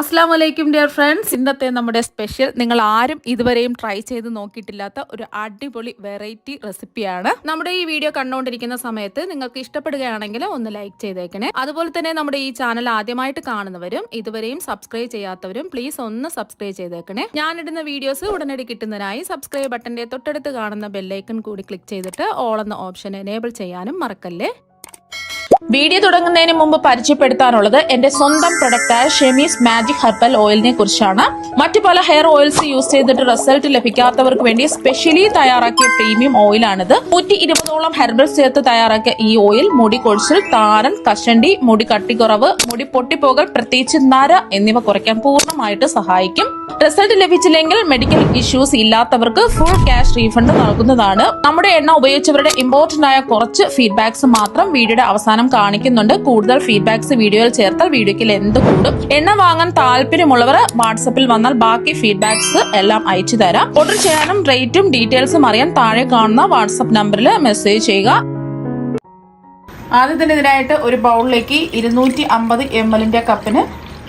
അസ്സാം വലൈക്കും dear friends. ഇന്നത്തെ നമ്മുടെ സ്പെഷ്യൽ നിങ്ങൾ ആരും ഇതുവരെയും ട്രൈ ചെയ്ത് നോക്കിയിട്ടില്ലാത്ത ഒരു അടിപൊളി വെറൈറ്റി റെസിപ്പിയാണ്. നമ്മുടെ ഈ വീഡിയോ കണ്ടുകൊണ്ടിരിക്കുന്ന സമയത്ത് നിങ്ങൾക്ക് ഇഷ്ടപ്പെടുകയാണെങ്കിൽ ഒന്ന് ലൈക്ക് ചെയ്തേക്കണേ. അതുപോലെ തന്നെ നമ്മുടെ ഈ ചാനൽ ആദ്യമായിട്ട് കാണുന്നവരും ഇതുവരെയും സബ്സ്ക്രൈബ് ചെയ്യാത്തവരും പ്ലീസ് ഒന്ന് സബ്സ്ക്രൈബ് ചെയ്തേക്കണേ. ഞാനിടുന്ന വീഡിയോസ് ഉടനടി കിട്ടുന്നതിനായി സബ്സ്ക്രൈബ് ബട്ടന്റെ തൊട്ടടുത്ത് കാണുന്ന ബെല്ലൈക്കൺ കൂടി ക്ലിക്ക് ചെയ്തിട്ട് ഓൾ എന്ന ഓപ്ഷൻ എനേബിൾ ചെയ്യാനും മറക്കല്ലേ. വീഡിയോ തുടങ്ങുന്നതിന് മുമ്പ് പരിചയപ്പെടുത്താനുള്ളത് എന്റെ സ്വന്തം പ്രൊഡക്റ്റായ ഷെമീസ് മാജിക് ഹെർബൽ ഓയിലിനെ കുറിച്ചാണ്. മറ്റു പല ഹെയർ ഓയിൽസ് യൂസ് ചെയ്തിട്ട് റിസൾട്ട് ലഭിക്കാത്തവർക്ക് വേണ്ടി സ്പെഷ്യലി തയ്യാറാക്കിയ പ്രീമിയം ഓയിലാണിത്. 120ഓളം ഹെർബൽസ് ചേർത്ത് തയ്യാറാക്കിയ ഈ ഓയിൽ മുടി കൊഴിച്ചിൽ, താരൻ, കഷണ്ടി, മുടി കട്ടിക്കുറവ്, മുടി പൊട്ടിപ്പോകൽ, പ്രത്യേകിച്ച് നര എന്നിവ കുറയ്ക്കാൻ പൂർണ്ണമായിട്ട് സഹായിക്കും. റിസൾട്ട് ലഭിച്ചില്ലെങ്കിൽ മെഡിക്കൽ ഇഷ്യൂസ് ഇല്ലാത്തവർക്ക് ഫുൾ ക്യാഷ് റീഫണ്ട് നൽകുന്നതാണ്. നമ്മുടെ എണ്ണ ഉപയോഗിച്ചവരുടെ ഇമ്പോർട്ടന്റ് ആയ കുറച്ച് ഫീഡ്ബാക്സ് മാത്രം വീഡിയോയുടെ അവസാനം കാണിക്കുന്നുണ്ട്. കൂടുതൽ ഫീഡ്ബാക്സ് വീഡിയോയിൽ ചേർത്താൽ വീഡിയോയ്ക്ക് ലെന്ത് കൂടും. എണ്ണ വാങ്ങാൻ താല്പര്യമുള്ളവർ വാട്സപ്പിൽ വന്നാൽ ബാക്കി ഫീഡ്ബാക്സ് എല്ലാം അയച്ചു തരാം. ഓർഡർ ചെയ്യാനും റേറ്റും ഡീറ്റെയിൽസും അറിയാൻ താഴെ കാണുന്ന വാട്സപ്പ് നമ്പറിൽ മെസ്സേജ് ചെയ്യുക. ആദ്യം തന്നെ ഇതിനായിട്ട് ഒരു ബൗളിലേക്ക് 250 ml കപ്പിന്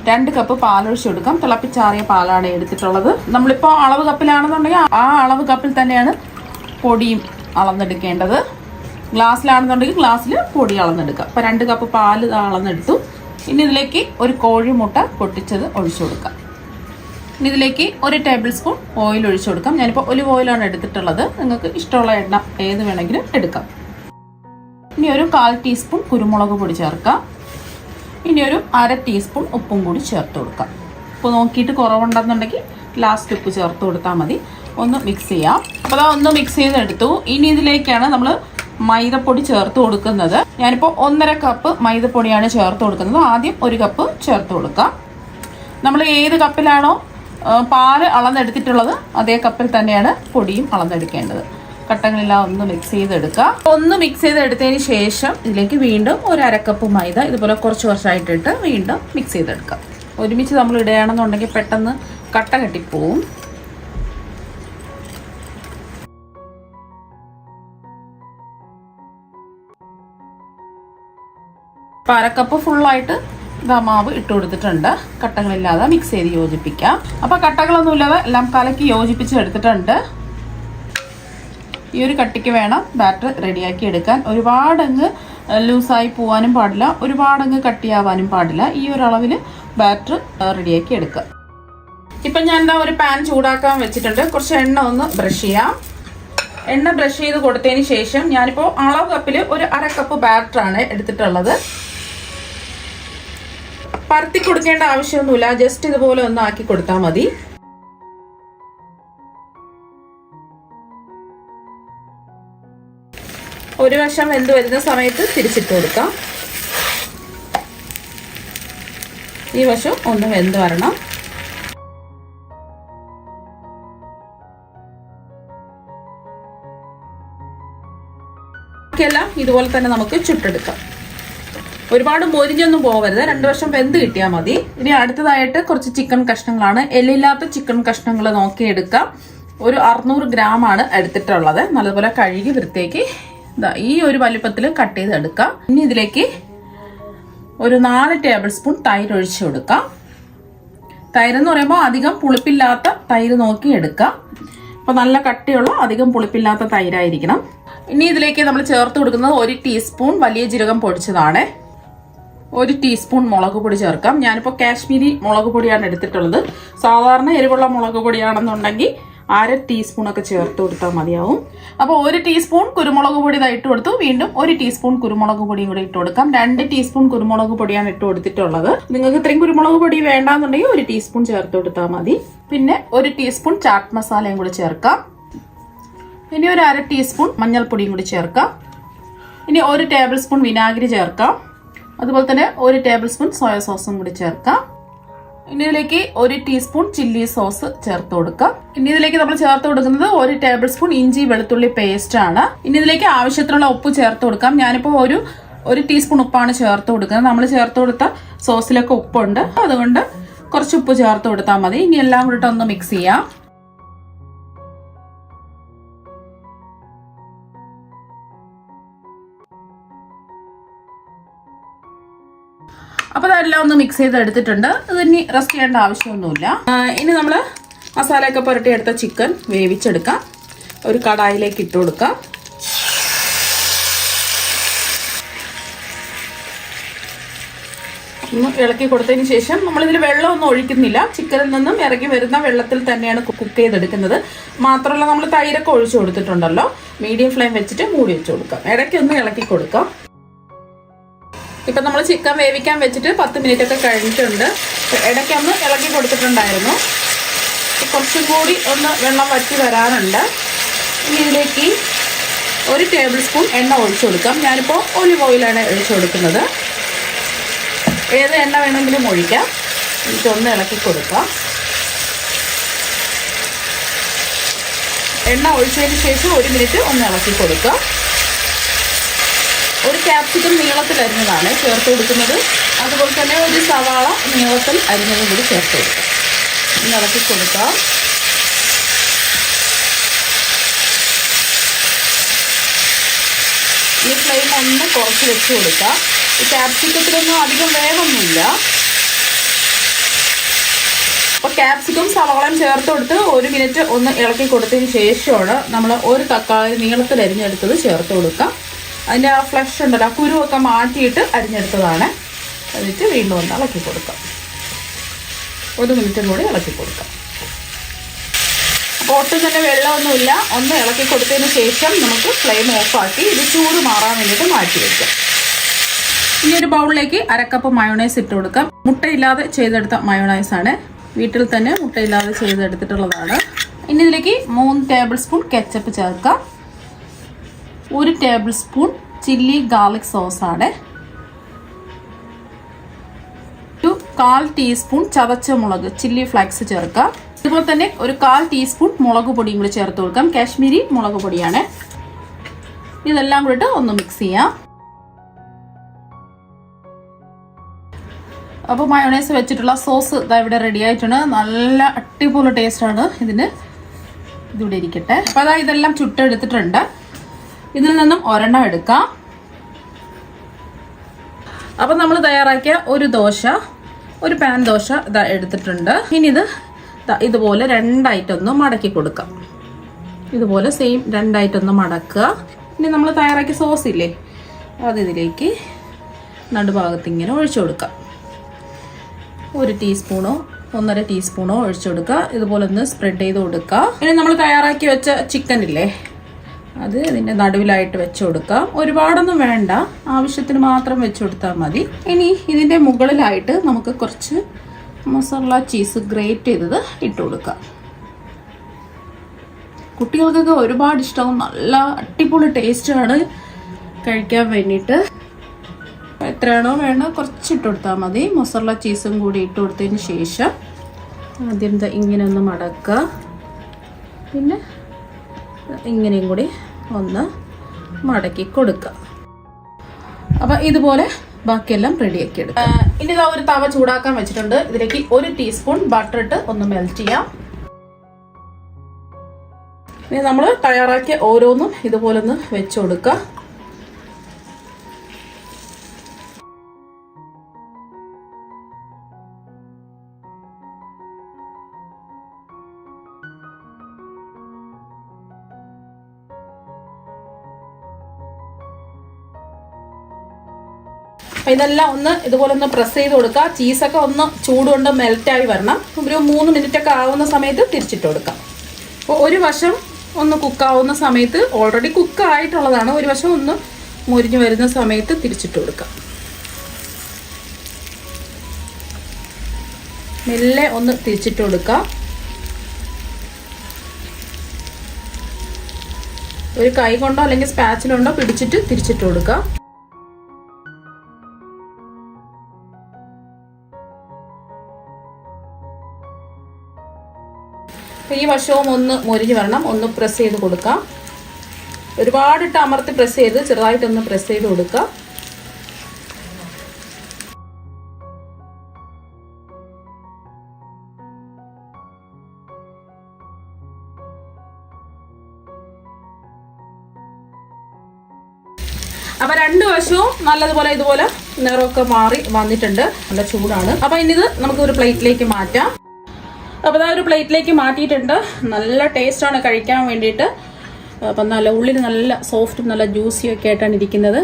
2 കപ്പ് പാലൊഴിച്ച് കൊടുക്കാം. തിളപ്പിച്ചാറിയ പാലാണ് എടുത്തിട്ടുള്ളത്. നമ്മളിപ്പോൾ അളവ് കപ്പിലാണെന്നുണ്ടെങ്കിൽ ആ അളവ് കപ്പിൽ തന്നെയാണ് പൊടിയും അളന്നെടുക്കേണ്ടത്. ഗ്ലാസ്സിലാണെന്നുണ്ടെങ്കിൽ ഗ്ലാസ്സിൽ പൊടി അളന്നെടുക്കുക. അപ്പോൾ 2 കപ്പ് പാല് അളന്നെടുത്തു. ഇനി ഇതിലേക്ക് ഒരു കോഴിമുട്ട പൊട്ടിച്ചത് ഒഴിച്ചു കൊടുക്കാം. ഇനി ഇതിലേക്ക് 1 ടേബിൾ സ്പൂൺ ഓയിൽ ഒഴിച്ചു കൊടുക്കാം. ഞാനിപ്പോൾ ഒലിവ് ഓയിലാണ് എടുത്തിട്ടുള്ളത്. നിങ്ങൾക്ക് ഇഷ്ടമുള്ള എണ്ണ ഏത് വേണമെങ്കിലും എടുക്കാം. ഇനി ഒരു 1/4 ടീസ്പൂൺ കുരുമുളക് പൊടി ചേർക്കാം. ഇനി ഒരു 1/2 ടീസ്പൂൺ ഉപ്പും കൂടി ചേർത്ത് കൊടുക്കാം. ഉപ്പ് നോക്കിയിട്ട് കുറവുണ്ടെന്നുണ്ടെങ്കിൽ ലാസ്റ്റ് ഉപ്പ് ചേർത്ത് കൊടുത്താൽ മതി. ഒന്ന് മിക്സ് ചെയ്യാം. അപ്പോൾ ഒന്ന് മിക്സ് ചെയ്തെടുത്തു. ഇനി ഇതിലേക്കാണ് നമ്മൾ മൈദപ്പൊടി ചേർത്ത് കൊടുക്കുന്നത്. ഞാനിപ്പോൾ 1.5 കപ്പ് മൈദപ്പൊടിയാണ് ചേർത്ത് കൊടുക്കുന്നത്. ആദ്യം 1 കപ്പ് ചേർത്ത് കൊടുക്കാം. നമ്മൾ ഏത് കപ്പിലാണോ പാല് അളന്നെടുത്തിട്ടുള്ളത് അതേ കപ്പിൽ തന്നെയാണ് പൊടിയും അളന്നെടുക്കേണ്ടത്. കട്ടകളെല്ലാം ഒന്ന് മിക്സ് ചെയ്തെടുക്കുക. ഒന്ന് മിക്സ് ചെയ്തെടുത്തതിന് ശേഷം ഇതിലേക്ക് വീണ്ടും ഒരു 1/2 കപ്പ് മൈദ ഇതുപോലെ കുറച്ചായിട്ടിട്ട് വീണ്ടും മിക്സ് ചെയ്തെടുക്കാം. ഒരുമിച്ച് നമ്മൾ ഇടുകയാണെന്നുണ്ടെങ്കിൽ പെട്ടെന്ന് കട്ട കെട്ടിപ്പോവും. അപ്പോൾ 1/2 കപ്പ് ഫുള്ളായിട്ട് മാവ് ഇട്ട് കൊടുത്തിട്ടുണ്ട്. കട്ടകളില്ലാതെ മിക്സ് ചെയ്ത് യോജിപ്പിക്കാം. അപ്പോൾ കട്ടകളൊന്നും ഇല്ലാതെ എല്ലാം കലക്കി യോജിപ്പിച്ച് എടുത്തിട്ടുണ്ട്. ഈ ഒരു കട്ടിക്ക് വേണം ബാറ്റർ റെഡിയാക്കി എടുക്കാൻ. ഒരുപാടങ്ങ് ലൂസായി പോവാനും പാടില്ല, ഒരുപാടങ്ങ് കട്ടിയാവാനും പാടില്ല. ഈ ഒരു അളവിൽ ബാറ്റർ റെഡിയാക്കി എടുക്കുക. ഇപ്പം ഞാൻ എന്താ ഒരു പാൻ ചൂടാക്കാൻ വെച്ചിട്ടുണ്ട്. കുറച്ച് എണ്ണ ഒന്ന് ബ്രഷ് ചെയ്യാം. എണ്ണ ബ്രഷ് ചെയ്ത് കൊടുത്തതിന് ശേഷം ഞാനിപ്പോൾ അളവ് കപ്പിൽ ഒരു 1/2 കപ്പ് ബാറ്ററാണ് എടുത്തിട്ടുള്ളത്. പരത്തി കൊടുക്കേണ്ട ആവശ്യമൊന്നുമില്ല, ജസ്റ്റ് ഇതുപോലെ ഒന്ന് ആക്കി കൊടുത്താൽ മതി. ഒരു വശം വെന്ത് വരുന്ന സമയത്ത് തിരിച്ചിട്ട് കൊടുക്കാം. ഈ വശം ഒന്ന് വെന്ത് വരണം. ബാക്കിയെല്ലാം ഇതുപോലെ തന്നെ നമുക്ക് ചുട്ടെടുക്കാം. ഒരുപാട് മൊരിഞ്ഞൊന്നും പോകരുത്, 2 വശം വെന്ത് കിട്ടിയാൽ മതി. ഇനി അടുത്തതായിട്ട് കുറച്ച് ചിക്കൻ കഷ്ണങ്ങളാണ്. എല്ലില്ലാത്ത ചിക്കൻ കഷ്ണങ്ങൾ നോക്കിയെടുക്കാം. ഒരു 600 ഗ്രാമാണ് എടുത്തിട്ടുള്ളത്. നല്ലതുപോലെ കഴുകി വൃത്തിയാക്കി ഈ ഒരു വലിപ്പത്തിൽ കട്ട് ചെയ്തെടുക്കാം. ഇനി ഇതിലേക്ക് ഒരു 4 ടേബിൾ സ്പൂൺ തൈര് ഒഴിച്ചു കൊടുക്കാം. തൈരെന്ന് പറയുമ്പോൾ അധികം പുളിപ്പില്ലാത്ത തൈര് നോക്കി എടുക്കാം. അപ്പോൾ നല്ല കട്ടിയുള്ള അധികം പുളിപ്പില്ലാത്ത തൈരായിരിക്കണം. ഇനി ഇതിലേക്ക് നമ്മൾ ചേർത്ത് കൊടുക്കുന്നത് 1 ടീസ്പൂൺ വലിയ ജീരകം പൊടിച്ചതാണ്. 1 ടീസ്പൂൺ മുളക് പൊടി ചേർക്കാം. ഞാനിപ്പോൾ കാശ്മീരി മുളക് പൊടിയാണ് എടുത്തിട്ടുള്ളത്. സാധാരണ എരിവുള്ള മുളക് പൊടിയാണെന്നുണ്ടെങ്കിൽ 1/2 ടീസ്പൂണൊക്കെ ചേർത്ത് കൊടുത്താൽ മതിയാവും. അപ്പോൾ 1 ടീസ്പൂൺ കുരുമുളക് പൊടി ഇട്ട് കൊടുത്തു. വീണ്ടും 1 ടീസ്പൂൺ കുരുമുളക് പൊടിയും കൂടി ഇട്ട് കൊടുക്കാം. 2 ടീസ്പൂൺ കുരുമുളക് പൊടിയാണ് ഇട്ട് കൊടുത്തിട്ടുള്ളത്. നിങ്ങൾക്ക് ഇത്രയും കുരുമുളക് പൊടി വേണ്ടാന്നുണ്ടെങ്കിൽ 1 ടീസ്പൂൺ ചേർത്ത് കൊടുത്താൽ മതി. പിന്നെ 1 ടീസ്പൂൺ ചാട്ട് മസാലയും കൂടി ചേർക്കാം. ഇനി ഒരു 1/2 ടീസ്പൂൺ മഞ്ഞൾപ്പൊടിയും കൂടി ചേർക്കാം. ഇനി 1 ടേബിൾ സ്പൂൺ വിനാഗിരി ചേർക്കാം. അതുപോലെ തന്നെ 1 ടേബിൾ സ്പൂൺ സോയ സോസും കൂടി ചേർക്കാം. ഇനി ഇതിലേക്ക് 1 ടീസ്പൂൺ ചില്ലി സോസ് ചേർത്ത് കൊടുക്കാം. ഇനി ഇതിലേക്ക് നമ്മൾ ചേർത്ത് കൊടുക്കുന്നത് 1 ടേബിൾ സ്പൂൺ ഇഞ്ചി വെളുത്തുള്ളി പേസ്റ്റ് ആണ്. ഇനി ഇതിലേക്ക് ആവശ്യത്തിനുള്ള ഉപ്പ് ചേർത്ത് കൊടുക്കാം. ഞാനിപ്പോൾ ഒരു ടീസ്പൂൺ ഉപ്പാണ് ചേർത്ത് കൊടുക്കുന്നത്. നമ്മൾ ചേർത്ത് കൊടുത്ത സോസിലൊക്കെ ഉപ്പുണ്ട്, അതുകൊണ്ട് കുറച്ച് ഉപ്പ് ചേർത്ത് കൊടുത്താൽ മതി. ഇനി എല്ലാം കൂടിയിട്ട് ഒന്ന് മിക്സ് ചെയ്യാം. അപ്പോൾ അതെല്ലാം ഒന്ന് മിക്സ് ചെയ്ത് എടുത്തിട്ടുണ്ട്. ഇത് ഇനി റെസ്റ്റ് ചെയ്യേണ്ട ആവശ്യമൊന്നുമില്ല. ഇനി നമ്മൾ മസാലയൊക്കെ പുരട്ടിയെടുത്ത ചിക്കൻ വേവിച്ചെടുക്കാം. ഒരു കടായിലേക്ക് ഇട്ട് കൊടുക്കാം. ഒന്ന് ഇളക്കി കൊടുത്തതിന് ശേഷം നമ്മളിതിൽ വെള്ളമൊന്നും ഒഴിക്കുന്നില്ല. ചിക്കനിൽ നിന്നും ഇറങ്ങി വരുന്ന വെള്ളത്തിൽ തന്നെയാണ് കുക്ക് ചെയ്തെടുക്കുന്നത്. മാത്രമല്ല നമ്മൾ തൈരൊക്കെ ഒഴിച്ചു കൊടുത്തിട്ടുണ്ടല്ലോ. മീഡിയം ഫ്ലെയിം വെച്ചിട്ട് മൂടി വെച്ച് കൊടുക്കാം. ഇടയ്ക്കൊന്ന് ഇളക്കി കൊടുക്കാം. ഇപ്പം നമ്മൾ ചിക്കൻ വേവിക്കാൻ വെച്ചിട്ട് 10 മിനിറ്റ് ഒക്കെ കഴിഞ്ഞിട്ടുണ്ട്. ഇടയ്ക്കൊന്ന് ഇളക്കി കൊടുത്തിട്ടുണ്ടായിരുന്നു. കുറച്ചും കൂടി ഒന്ന് വെള്ളം വറ്റി വരാനുണ്ട്. ഇനി ഇതിലേക്ക് 1 ടേബിൾ സ്പൂൺ എണ്ണ ഒഴിച്ചു കൊടുക്കാം. ഞാനിപ്പോൾ ഒലിവ് ഓയിലാണ് ഒഴിച്ചു കൊടുക്കുന്നത്. ഏത് എണ്ണ വേണമെങ്കിലും ഒഴിക്കാം. എനിക്കൊന്ന് ഇളക്കി കൊടുക്കാം. എണ്ണ ഒഴിച്ചതിന് ശേഷം 1 മിനിറ്റ് ഒന്ന് ഇളക്കി കൊടുക്കുക. ഒരു ക്യാപ്സിക്കം നീളത്തിൽ അരിഞ്ഞതാണ് ചേർത്ത് കൊടുക്കുന്നത്. അതുപോലെ തന്നെ ഒരു സവാള നീളത്തിൽ അരിഞ്ഞതും കൂടി ചേർത്ത് കൊടുക്കുക. ഒന്ന് ഇളക്കി കൊടുക്കാം. ഈ ഫ്ലെയിം ഒന്ന് കുറച്ച് വെച്ച് കൊടുക്കുക. ഈ ക്യാപ്സിക്കത്തിലൊന്നും അധികം വേവൊന്നുമില്ല. അപ്പോൾ ക്യാപ്സിക്കം സവാളയും ചേർത്ത് കൊടുത്ത് 1 മിനിറ്റ് ഒന്ന് ഇളക്കി കൊടുത്തതിന് ശേഷമാണ് നമ്മൾ ഒരു തക്കാളി നീളത്തിൽ അരിഞ്ഞെടുത്തത് ചേർത്ത് കൊടുക്കാം. അതിൻ്റെ ആ ഫ്ലഷ് ഉണ്ടല്ലോ, ആ കുരുവൊക്കെ മാറ്റിയിട്ട് അരിഞ്ഞെടുത്തതാണ്. എന്നിട്ട് വീണ്ടും ഒന്ന് ഇളക്കി കൊടുക്കാം. 1 മിനിറ്റും കൂടി ഇളക്കി കൊടുക്കാം. അപ്പോൾ ഒട്ടും തന്നെ വെള്ളമൊന്നുമില്ല. ഒന്ന് ഇളക്കി കൊടുത്തതിന് ശേഷം നമുക്ക് ഫ്ലെയിം ഓഫാക്കി ഇത് ചൂട് മാറാൻ വേണ്ടിയിട്ട് മാറ്റി വയ്ക്കാം. ഇനി ഒരു ബൗളിലേക്ക് 1/2 കപ്പ് മയോണൈസ് ഇട്ട് കൊടുക്കാം. മുട്ടയില്ലാതെ ചെയ്തെടുത്ത മയോണൈസാണ്. വീട്ടിൽ തന്നെ മുട്ടയില്ലാതെ ചെയ്തെടുത്തിട്ടുള്ളതാണ്. ഇനി ഇതിലേക്ക് 3 ടേബിൾ സ്പൂൺ കെച്ചപ്പ് ചേർക്കാം. 1 ടേബിൾ സ്പൂൺ ചില്ലി ഗാർലിക് സോസാണ്. 1/4 ടീസ്പൂൺ ചതച്ച മുളക് ചില്ലി ഫ്ലേക്സ് ചേർക്കാം. അതുപോലെ തന്നെ ഒരു 1/4 ടീസ്പൂൺ മുളക് പൊടിയും കൂടി ചേർത്ത് കൊടുക്കാം. കാശ്മീരി മുളക് പൊടിയാണ്. ഇതെല്ലാം കൂടിയിട്ട് ഒന്ന് മിക്സ് ചെയ്യാം. അപ്പോൾ മയോണൈസ് വെച്ചിട്ടുള്ള സോസ് ഇവിടെ റെഡി ആയിട്ടുണ്ട്. നല്ല അടിപൊളി ടേസ്റ്റാണ് ഇതിന്. ഇതിവിടെ ഇരിക്കട്ടെ. അപ്പോൾ അതാ ഇതെല്ലാം ചുട്ടെടുത്തിട്ടുണ്ട്. ഇതിൽ നിന്നും ഒരെണ്ണം എടുക്കാം. അപ്പോൾ നമ്മൾ തയ്യാറാക്കിയ ഒരു പാൻ ദോശ ഇതാ എടുത്തിട്ടുണ്ട്. ഇനി ഇത് ഇതുപോലെ രണ്ടായിട്ടൊന്ന് മടക്കി കൊടുക്കാം. ഇതുപോലെ സെയിം രണ്ടായിട്ടൊന്ന് മടക്കുക. ഇനി നമ്മൾ തയ്യാറാക്കിയ സോസ് ഇല്ലേ, അത് ഇതിലേക്ക് നടുഭാഗത്ത് ഇങ്ങനെ ഒഴിച്ചു കൊടുക്കാം. 1 ടീസ്പൂണോ 1.5 ടീസ്പൂണോ ഒഴിച്ചു കൊടുക്കുക. ഇതുപോലെ ഒന്ന് സ്പ്രെഡ് ചെയ്ത് കൊടുക്കുക. ഇനി നമ്മൾ തയ്യാറാക്കി വെച്ച ചിക്കൻ ഇല്ലേ, അത് ഇതിൻ്റെ നടുവിലായിട്ട് വെച്ച് കൊടുക്കാം. ഒരുപാടൊന്നും വേണ്ട, ആവശ്യത്തിന് മാത്രം വെച്ച് കൊടുത്താൽ മതി. ഇനി ഇതിൻ്റെ മുകളിലായിട്ട് നമുക്ക് കുറച്ച് മസാല ചീസ് ഗ്രേറ്റ് ചെയ്തത് ഇട്ട് കൊടുക്കാം. കുട്ടികൾക്കൊക്കെ ഒരുപാട് ഇഷ്ടമാവും. നല്ല അടിപൊളി ടേസ്റ്റാണ് കഴിക്കാൻ വേണ്ടിയിട്ട്. എത്രയാണോ വേണം കുറച്ചിട്ട് കൊടുത്താൽ മതി. മസാല ചീസും കൂടി ഇട്ട് കൊടുത്തതിന് ശേഷം ആദ്യം ഇങ്ങനെ ഒന്ന് മടക്കുക. പിന്നെ ഇങ്ങനെയും കൂടി ഒന്ന് മടക്കി കൊടുക്കുക. അപ്പം ഇതുപോലെ ബാക്കിയെല്ലാം റെഡിയാക്കി എടുക്കുക. ഇനി ഇതാ ഒരു തവ ചൂടാക്കാൻ വെച്ചിട്ടുണ്ട്. ഇതിലേക്ക് 1 ടീസ്പൂൺ ബട്ടർ ഇട്ട് ഒന്ന് മെൽറ്റ് ചെയ്യാം. ഇനി നമ്മൾ തയ്യാറാക്കിയ ഓരോന്നും ഇതുപോലെ ഒന്ന് വെച്ച് കൊടുക്കുക. അപ്പം ഇതെല്ലാം ഒന്ന് ഇതുപോലെ ഒന്ന് പ്രസ് ചെയ്ത് കൊടുക്കുക. ചീസൊക്കെ ഒന്ന് ചൂടുകൊണ്ട് മെൽറ്റായി വരണം. ഒരു 3 മിനിറ്റൊക്കെ ആവുന്ന സമയത്ത് തിരിച്ചിട്ട് കൊടുക്കാം. അപ്പോൾ ഒരു വശം ഒന്ന് കുക്കാവുന്ന സമയത്ത്, ഓൾറെഡി കുക്കായിട്ടുള്ളതാണ്, ഒരു വശം ഒന്ന് മുരിഞ്ഞു വരുന്ന സമയത്ത് തിരിച്ചിട്ട് കൊടുക്കാം. മെല്ലെ ഒന്ന് തിരിച്ചിട്ട് കൊടുക്കാം. ഒരു കൈ കൊണ്ടോ അല്ലെങ്കിൽ സ്പാച്ചിലുണ്ടോ പിടിച്ചിട്ട് തിരിച്ചിട്ട് കൊടുക്കാം. ഈ വശവും ഒന്ന് മൊരിഞ്ഞ് വരണം. ഒന്ന് പ്രസ് ചെയ്ത് കൊടുക്കാം. ഒരുപാടിട്ട് അമർത്തി പ്രസ് ചെയ്ത് ചെറുതായിട്ടൊന്ന് പ്രസ് ചെയ്ത് കൊടുക്കുക. അപ്പൊ രണ്ട് വശവും നല്ലതുപോലെ ഇതുപോലെ നിറമൊക്കെ മാറി വന്നിട്ടുണ്ട്. നല്ല ചൂടാണ്. അപ്പൊ ഇനി ഇത് നമുക്ക് ഒരു പ്ലേറ്റിലേക്ക് മാറ്റാം. അപ്പൊ ഇതാ ഒരു പ്ലേറ്റിലേക്ക് മാറ്റിയിട്ടുണ്ട്. നല്ല ടേസ്റ്റ് ആണ് കഴിക്കാൻ വേണ്ടിയിട്ട്. അപ്പൊ നല്ല ഉള്ളിൽ നല്ല സോഫ്റ്റും നല്ല ജ്യൂസിയും ഒക്കെ ആയിട്ടാണ് ഇരിക്കുന്നത്.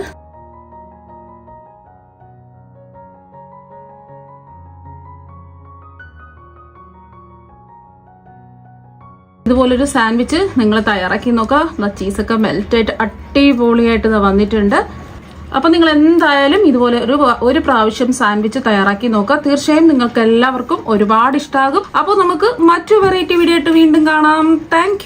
ഇതുപോലൊരു സാൻഡ്വിച്ച് നിങ്ങൾ തയ്യാറാക്കി നോക്കുക. ചീസൊക്കെ മെൽറ്റായിട്ട് അടിപൊളിയായിട്ട് വന്നിട്ടുണ്ട്. അപ്പൊ നിങ്ങൾ എന്തായാലും ഇതുപോലെ ഒരു പ്രാവശ്യം സാൻഡ്വിച്ച് തയ്യാറാക്കി നോക്കുക. തീർച്ചയായും നിങ്ങൾക്ക് എല്ലാവർക്കും ഒരുപാട് ഇഷ്ടമാകും. അപ്പോൾ നമുക്ക് മറ്റു വെറൈറ്റി വീഡിയോ ആയിട്ട് വീണ്ടും കാണാം. താങ്ക്